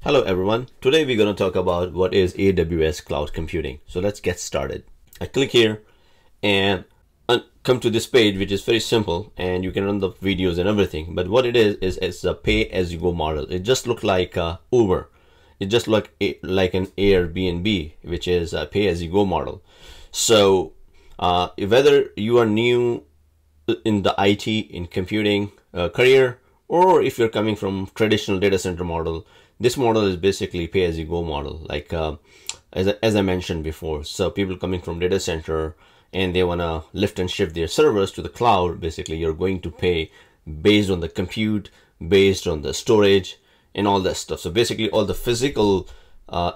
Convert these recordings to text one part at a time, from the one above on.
Hello everyone. Today we're going to talk about what is AWS Cloud Computing. So let's get started. I click here and come to this page, which is very simple, and you can run the videos and everything. But what it is it's a pay-as-you-go model. It just looks like Uber. It just like an Airbnb, which is a pay-as-you-go model. So whether you are new in the IT, in computing career, or if you're coming from traditional data center model, this model is basically pay-as-you-go model, like as I mentioned before. So people coming from data center and they want to lift and shift their servers to the cloud, basically you're going to pay based on the compute, based on the storage and all that stuff. So basically all the physical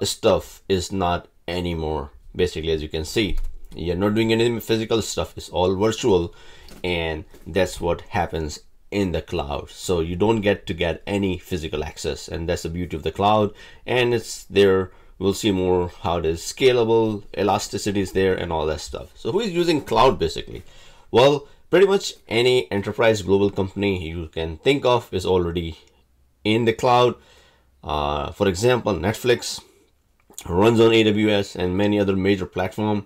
stuff is not anymore. Basically, as you can see, you're not doing any physical stuff. It's all virtual, and that's what happens in the cloud. So you don't get any physical access, and that's the beauty of the cloud. And it's there, we'll see more how it is scalable, elasticity is there, and all that stuff. So who is using cloud basically? Well, pretty much any enterprise global company you can think of is already in the cloud. For example, Netflix runs on AWS and many other major platforms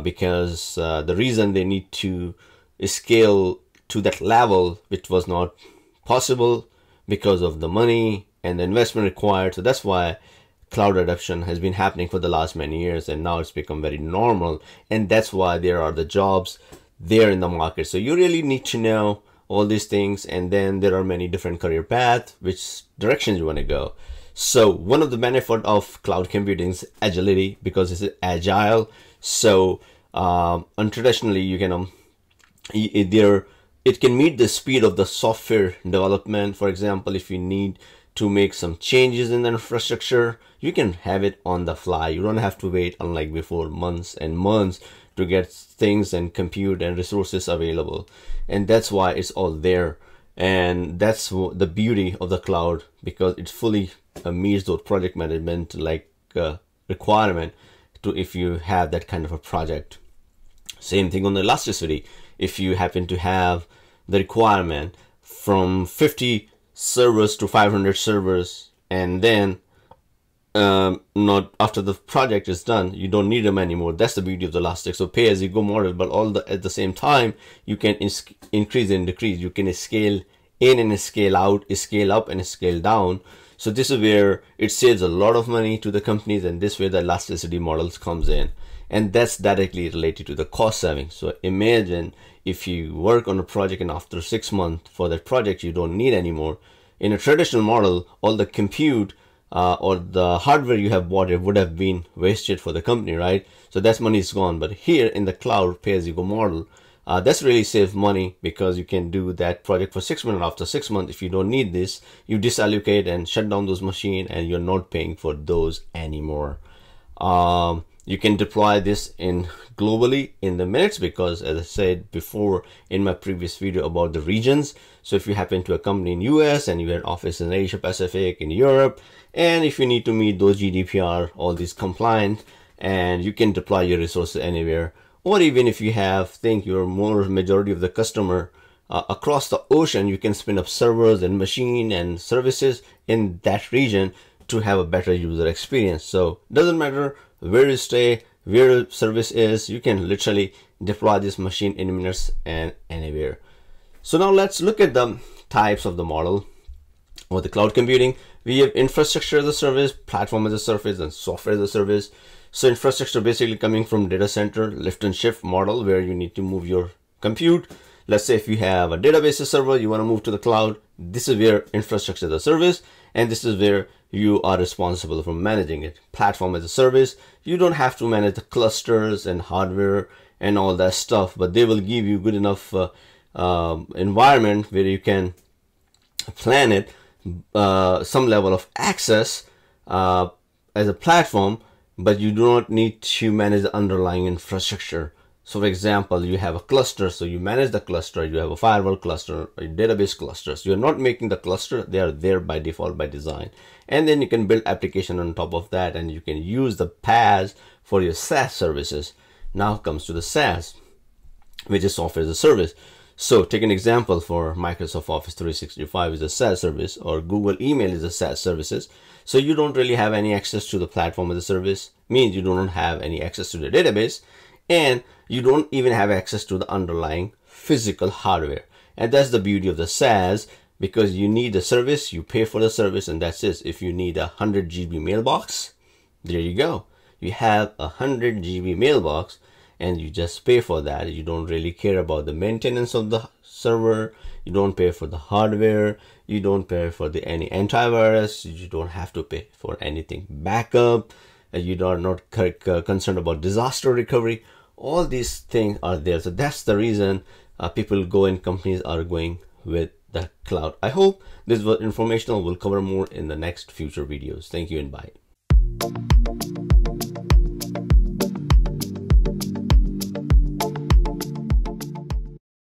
because the reason they need to scale to that level, which was not possible because of the money and the investment required. So that's why cloud adoption has been happening for the last many years, and now it's become very normal, and that's why there are the jobs there in the market. So you really need to know all these things, and then there are many different career paths, which directions you want to go. So one of the benefit of cloud computing is agility, because it's agile. So untraditionally, you can it can meet the speed of the software development. For example, if you need to make some changes in the infrastructure, you can have it on the fly. You don't have to wait, unlike before, months and months to get things and compute and resources available. And that's why it's all there. And that's the beauty of the cloud, because it fully meets those project management like requirement to if you have that kind of a project. Same thing on the elasticity. If you happen to have the requirement from 50 servers to 500 servers, and then not after the project is done, you don't need them anymore. That's the beauty of the Elastic. So pay as you go model, but at the same time you can increase and decrease. You can scale in and scale out, scale up and scale down. So this is where it saves a lot of money to the companies, and this way the elasticity models comes in, and that's directly related to the cost saving. So imagine if you work on a project and after 6 months for that project you don't need anymore. In a traditional model, all the compute or the hardware you have bought, it would have been wasted for the company, right? So that money is gone. But here in the cloud pay-as-you-go model, that's really save money, because you can do that project for 6 months. After 6 months, if you don't need this, you disallocate and shut down those machines, and you're not paying for those anymore. You can deploy this in globally in the minutes, because as I said before in my previous video about the regions. So if you happen to a company in US and you have an office in Asia Pacific, in Europe, and if you need to meet those GDPR, all these compliant, and you can deploy your resources anywhere. Or even if you think you're more majority of the customer across the ocean, you can spin up servers and machine and services in that region to have a better user experience. So doesn't matter where you stay, where your service is, you can literally deploy this machine in minutes and anywhere. So now let's look at the types of the model or the cloud computing. We have infrastructure as a service, platform as a service, and software as a service. So infrastructure basically coming from data center lift and shift model, where you need to move your compute. Let's say if you have a database server, you want to move to the cloud. This is where infrastructure as a service, and this is where you are responsible for managing it. Platform as a service, you don't have to manage the clusters and hardware and all that stuff, but they will give you good enough environment where you can plan it, some level of access as a platform, but you do not need to manage the underlying infrastructure. So for example, you have a cluster, so you manage the cluster, you have a firewall cluster, a database cluster. So you're not making the cluster, they are there by default, by design. And then you can build application on top of that, and you can use the PaaS for your SaaS services. Now comes to the SaaS, which is software as a service. So take an example for Microsoft Office 365 is a SaaS service, or Google Email is a SaaS services. So you don't really have any access to the platform as a service, means you don't have any access to the database, and you don't even have access to the underlying physical hardware. And that's the beauty of the SaaS, because you need the service, you pay for the service, and that's it. If you need a 100 GB mailbox, there you go. You have a 100 GB mailbox and you just pay for that. You don't really care about the maintenance of the server. You don't pay for the hardware. You don't pay for any antivirus. You don't have to pay for anything backup. You are not concerned about disaster recovery. All these things are there. So that's the reason people go and companies are going with the cloud. I hope this was informational. We'll cover more in the next future videos. Thank you and bye.